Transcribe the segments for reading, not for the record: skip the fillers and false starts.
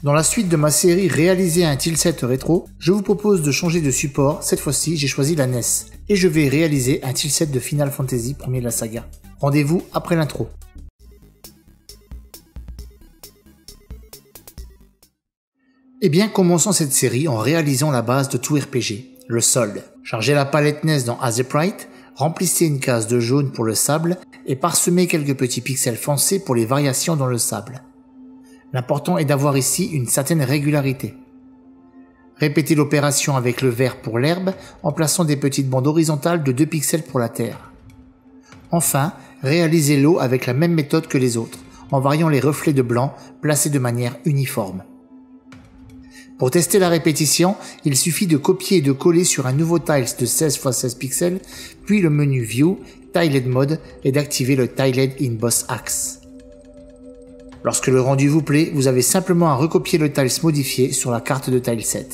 Dans la suite de ma série Réaliser un tileset rétro, je vous propose de changer de support. Cette fois-ci, j'ai choisi la NES et je vais réaliser un tileset de Final Fantasy premier de la saga. Rendez-vous après l'intro. Eh bien, commençons cette série en réalisant la base de tout RPG, le sol. Chargez la palette NES dans Azeprite, remplissez une case de jaune pour le sable et parsemez quelques petits pixels foncés pour les variations dans le sable. L'important est d'avoir ici une certaine régularité. Répétez l'opération avec le vert pour l'herbe en plaçant des petites bandes horizontales de 2 pixels pour la terre. Enfin, réalisez l'eau avec la même méthode que les autres, en variant les reflets de blanc placés de manière uniforme. Pour tester la répétition, il suffit de copier et de coller sur un nouveau tiles de 16 x 16 pixels, puis le menu View, Tiled Mode et d'activer le Tiled in Boss Axe. Lorsque le rendu vous plaît, vous avez simplement à recopier le tiles modifié sur la carte de tileset.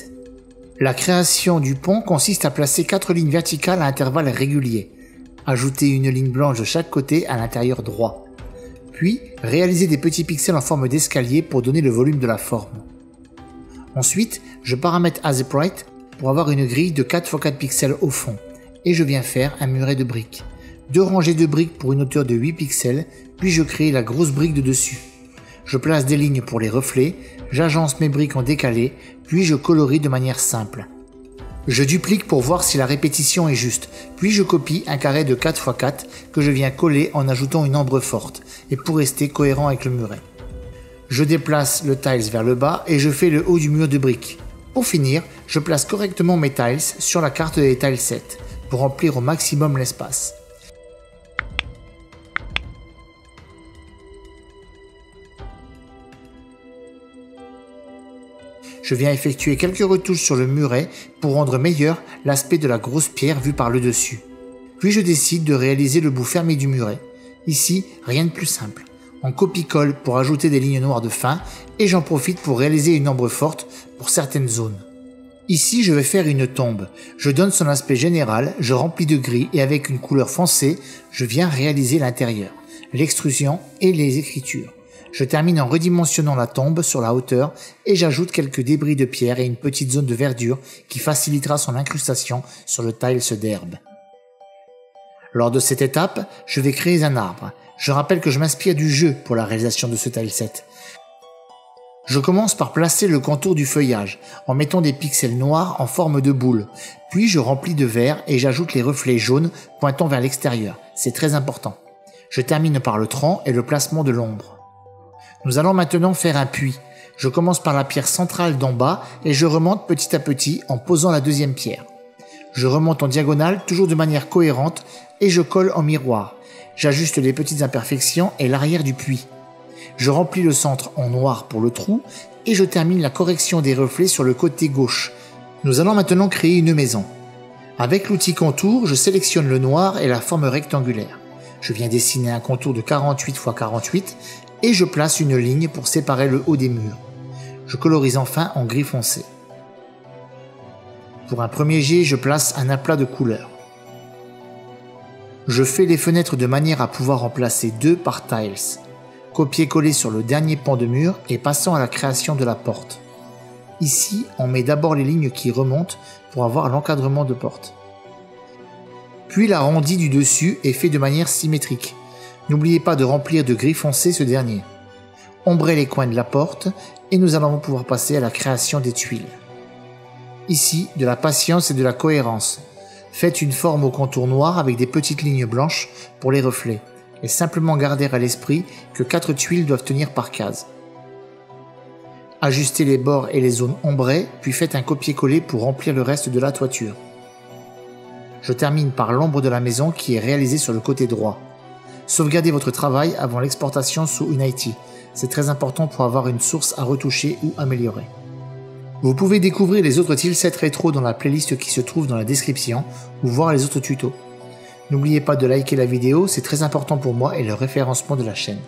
La création du pont consiste à placer 4 lignes verticales à intervalles réguliers. Ajoutez une ligne blanche de chaque côté à l'intérieur droit. Puis, réalisez des petits pixels en forme d'escalier pour donner le volume de la forme. Ensuite, je paramètre Azeprite pour avoir une grille de 4 x 4 pixels au fond, et je viens faire un muret de briques. 2 rangées de briques pour une hauteur de 8 pixels, puis je crée la grosse brique de dessus. Je place des lignes pour les reflets, j'agence mes briques en décalé, puis je colorie de manière simple. Je duplique pour voir si la répétition est juste, puis je copie un carré de 4 x 4 que je viens coller en ajoutant une ombre forte, et pour rester cohérent avec le muret. Je déplace le tiles vers le bas et je fais le haut du mur de briques. Pour finir, je place correctement mes tiles sur la carte des tilesets pour remplir au maximum l'espace. Je viens effectuer quelques retouches sur le muret pour rendre meilleur l'aspect de la grosse pierre vue par le dessus. Puis je décide de réaliser le bout fermé du muret. Ici, rien de plus simple. On copie-colle pour ajouter des lignes noires de fin et j'en profite pour réaliser une ombre forte pour certaines zones. Ici, je vais faire une tombe. Je donne son aspect général, je remplis de gris et avec une couleur foncée, je viens réaliser l'intérieur, l'extrusion et les écritures. Je termine en redimensionnant la tombe sur la hauteur et j'ajoute quelques débris de pierre et une petite zone de verdure qui facilitera son incrustation sur le tiles d'herbe. Lors de cette étape, je vais créer un arbre. Je rappelle que je m'inspire du jeu pour la réalisation de ce tileset. Je commence par placer le contour du feuillage en mettant des pixels noirs en forme de boule. Puis je remplis de vert et j'ajoute les reflets jaunes pointant vers l'extérieur. C'est très important. Je termine par le tronc et le placement de l'ombre. Nous allons maintenant faire un puits. Je commence par la pierre centrale d'en bas et je remonte petit à petit en posant la deuxième pierre. Je remonte en diagonale toujours de manière cohérente et je colle en miroir. J'ajuste les petites imperfections et l'arrière du puits. Je remplis le centre en noir pour le trou et je termine la correction des reflets sur le côté gauche. Nous allons maintenant créer une maison. Avec l'outil contour, je sélectionne le noir et la forme rectangulaire. Je viens dessiner un contour de 48 x 48 et je place une ligne pour séparer le haut des murs. Je colorise enfin en gris foncé. Pour un premier jet, je place un aplat de couleurs. Je fais les fenêtres de manière à pouvoir en placer 2 par tiles. Copier-coller sur le dernier pan de mur et passons à la création de la porte. Ici, on met d'abord les lignes qui remontent pour avoir l'encadrement de porte. Puis l'arrondi du dessus est fait de manière symétrique. N'oubliez pas de remplir de gris foncé ce dernier. Ombrez les coins de la porte et nous allons pouvoir passer à la création des tuiles. Ici, de la patience et de la cohérence. Faites une forme au contour noir avec des petites lignes blanches pour les reflets et simplement garder à l'esprit que 4 tuiles doivent tenir par case. Ajustez les bords et les zones ombrées, puis faites un copier-coller pour remplir le reste de la toiture. Je termine par l'ombre de la maison qui est réalisée sur le côté droit. Sauvegardez votre travail avant l'exportation sous Unity. C'est très important pour avoir une source à retoucher ou améliorer. Vous pouvez découvrir les autres tilesets rétro dans la playlist qui se trouve dans la description ou voir les autres tutos. N'oubliez pas de liker la vidéo, c'est très important pour moi et le référencement de la chaîne.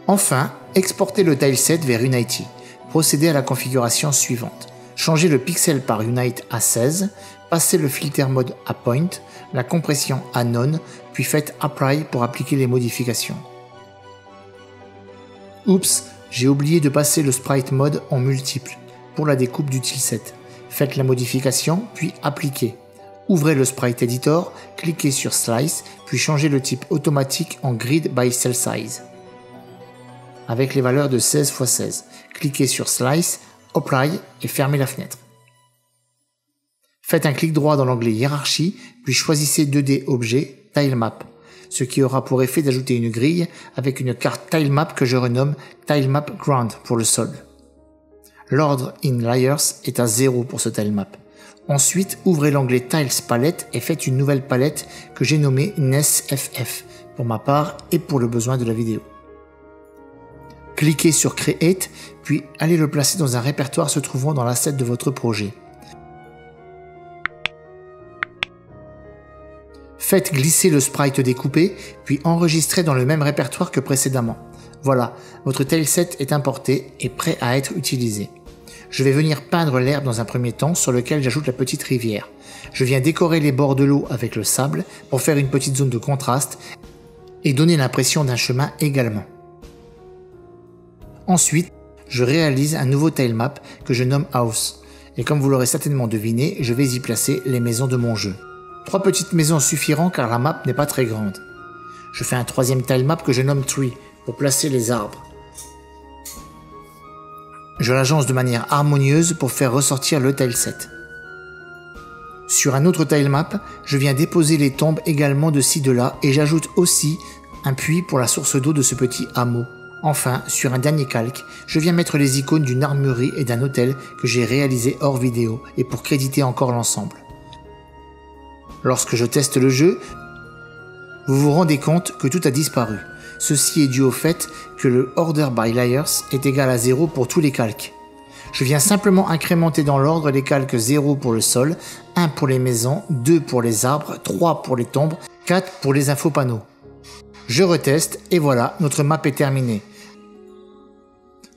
Enfin, exportez le tileset vers Unity. Procédez à la configuration suivante. Changez le pixel par unite à 16, passez le filter mode à point, la compression à none, puis faites apply pour appliquer les modifications. Oups, j'ai oublié de passer le sprite mode en multiple pour la découpe du tileset. Faites la modification, puis appliquez. Ouvrez le sprite editor, cliquez sur Slice, puis changez le type automatique en Grid by Cell Size. Avec les valeurs de 16 x 16. Cliquez sur Slice, Apply et fermez la fenêtre. Faites un clic droit dans l'onglet Hiérarchie, puis choisissez 2D Objet, Tilemap, ce qui aura pour effet d'ajouter une grille avec une carte Tilemap que je renomme Tilemap Ground pour le sol. L'ordre in Layers est à 0 pour ce tilemap. Ensuite, ouvrez l'onglet Tiles Palette et faites une nouvelle palette que j'ai nommée NESFF pour ma part et pour le besoin de la vidéo. Cliquez sur Create, puis allez le placer dans un répertoire se trouvant dans l'asset de votre projet. Faites glisser le sprite découpé, puis enregistrez dans le même répertoire que précédemment. Voilà, votre tileset est importé et prêt à être utilisé. Je vais venir peindre l'herbe dans un premier temps sur lequel j'ajoute la petite rivière. Je viens décorer les bords de l'eau avec le sable pour faire une petite zone de contraste et donner l'impression d'un chemin également. Ensuite, je réalise un nouveau tilemap que je nomme House. Et comme vous l'aurez certainement deviné, je vais y placer les maisons de mon jeu. 3 petites maisons suffiront car la map n'est pas très grande. Je fais un troisième tilemap que je nomme Tree pour placer les arbres. Je l'agence de manière harmonieuse pour faire ressortir le tileset. Sur un autre tilemap, je viens déposer les tombes également de ci de là et j'ajoute aussi un puits pour la source d'eau de ce petit hameau. Enfin, sur un dernier calque, je viens mettre les icônes d'une armurerie et d'un hôtel que j'ai réalisé hors vidéo et pour créditer encore l'ensemble. Lorsque je teste le jeu, vous vous rendez compte que tout a disparu. Ceci est dû au fait que le Order by Layers est égal à 0 pour tous les calques. Je viens simplement incrémenter dans l'ordre les calques 0 pour le sol, 1 pour les maisons, 2 pour les arbres, 3 pour les tombes, 4 pour les infopanneaux. Je reteste et voilà, notre map est terminée.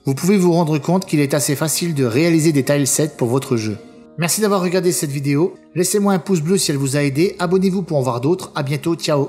Vous pouvez vous rendre compte qu'il est assez facile de réaliser des tilesets pour votre jeu. Merci d'avoir regardé cette vidéo, laissez-moi un pouce bleu si elle vous a aidé, abonnez-vous pour en voir d'autres, à bientôt, ciao.